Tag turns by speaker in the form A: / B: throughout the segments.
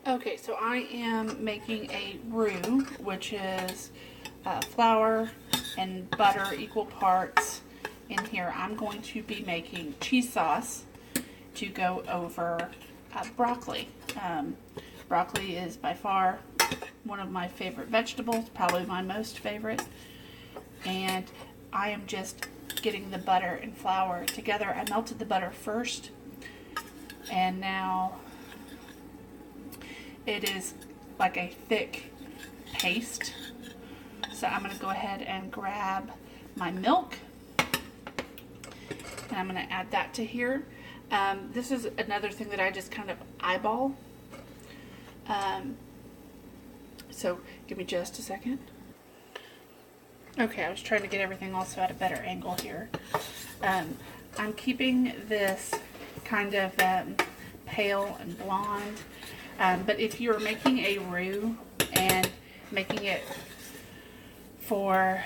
A: Okay, so I am making a roux, which is flour and butter equal parts. In here, I'm going to be making cheese sauce to go over broccoli. Broccoli is by far one of my favorite vegetables, probably my most favorite. And I am just getting the butter and flour together. I melted the butter first, and now it is like a thick paste. So I'm going to go ahead and grab my milk, and I'm going to add that to here. This is another thing that I just kind of eyeball. So give me just a second. Okay, I was trying to get everything also at a better angle here. I'm keeping this kind of pale and blonde. But if you're making a roux and making it for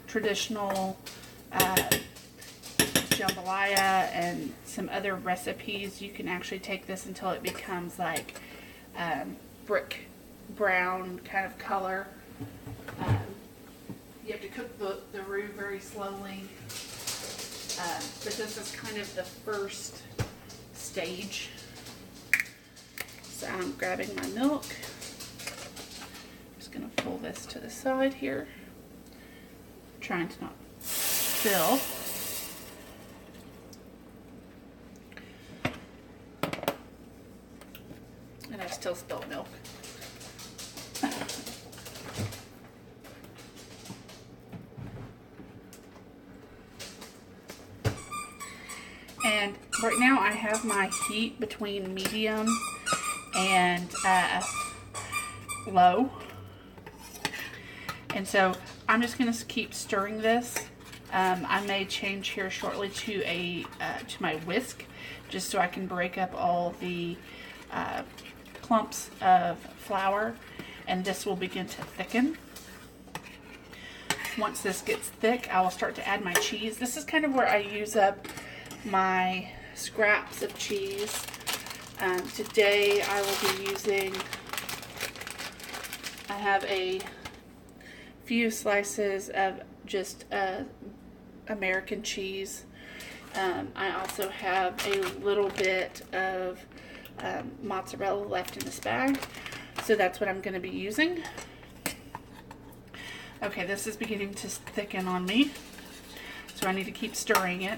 A: traditional jambalaya and some other recipes, you can actually take this until it becomes like brick brown kind of color. You have to cook the roux very slowly, but this is kind of the first stage. So I'm grabbing my milk. I'm just going to pull this to the side here, trying to not spill. And I still spilled milk. And right now I have my heat between medium and low. And so I'm just going to keep stirring this. I may change here shortly to my whisk, just so I can break up all the clumps of flour, and this will begin to thicken. Once this gets thick, I will start to add my cheese. This is kind of where I use up my scraps of cheese. Today I will be using, I have a few slices of just American cheese. I also have a little bit of mozzarella left in this bag, so that's what I'm going to be using. Okay, this is beginning to thicken on me, so I need to keep stirring it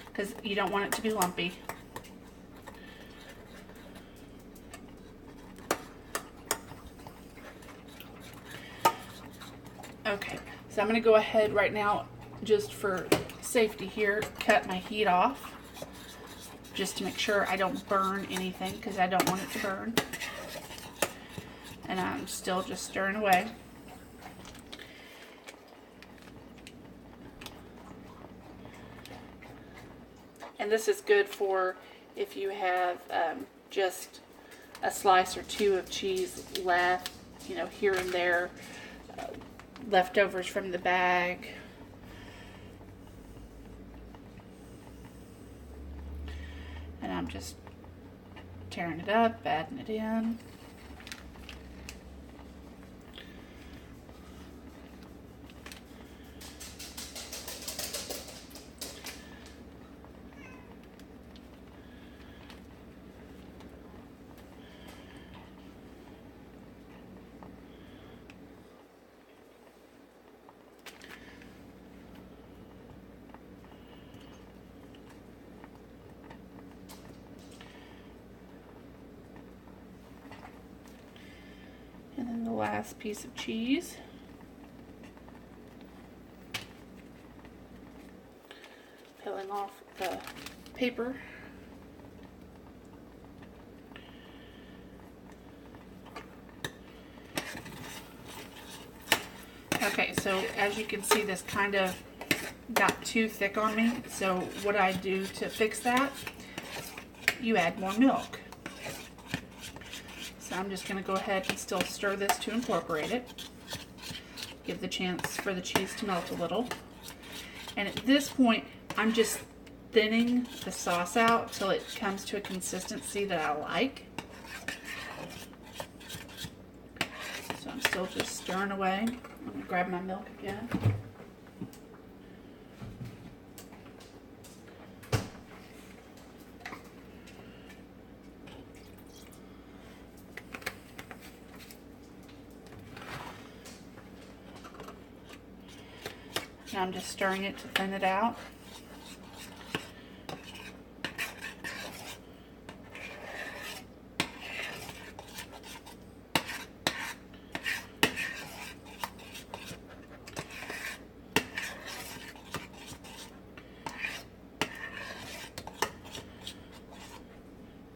A: because you don't want it to be lumpy. Okay, so I'm going to go ahead right now, just for safety here, cut my heat off, just to make sure I don't burn anything, because I don't want it to burn. And I'm still just stirring away. And this is good for if you have just a slice or two of cheese left, you know, here and there, leftovers from the bag. And I'm just tearing it up, adding it in. And then the last piece of cheese. Peeling off the paper. Okay, so as you can see, this kind of got too thick on me. So what I do to fix that, you add more milk. So I'm just going to go ahead and still stir this to incorporate it. Give the chance for the cheese to melt a little. And at this point, I'm just thinning the sauce out till it comes to a consistency that I like. So I'm still just stirring away. I'm going to grab my milk again. Now I'm just stirring it to thin it out.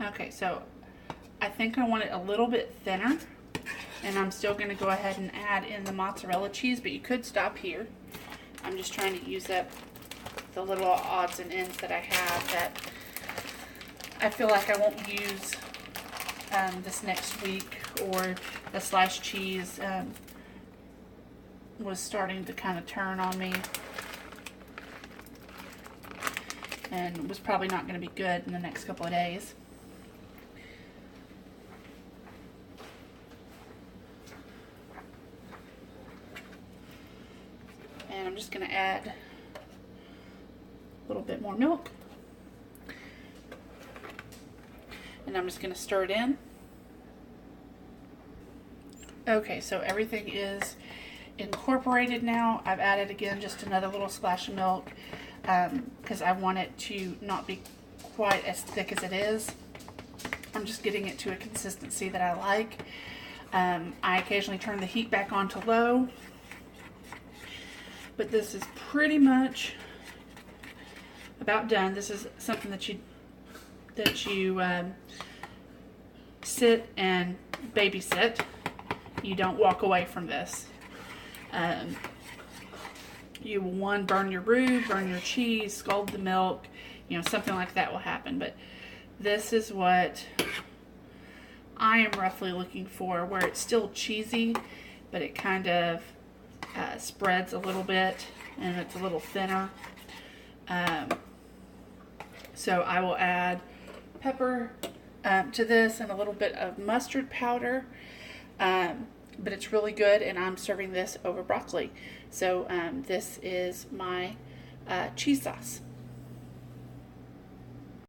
A: Okay, so I think I want it a little bit thinner, and I'm still going to go ahead and add in the mozzarella cheese, but you could stop here. I'm just trying to use up the little odds and ends that I have that I feel like I won't use this next week, or the sliced cheese was starting to kind of turn on me and was probably not going to be good in the next couple of days. And I'm just going to add a little bit more milk. And I'm just going to stir it in. Okay, so everything is incorporated now. I've added again just another little splash of milk because I want it to not be quite as thick as it is. I'm just getting it to a consistency that I like. I occasionally turn the heat back on to low. But this is pretty much about done. This is something that you sit and babysit. You don't walk away from this. You will burn your roux, burn your cheese, scald the milk, something like that will happen. But this is what I am roughly looking for, where it's still cheesy, but it kind of spreads a little bit and it's a little thinner. So I will add pepper to this and a little bit of mustard powder, but it's really good, and I'm serving this over broccoli. So this is my cheese sauce.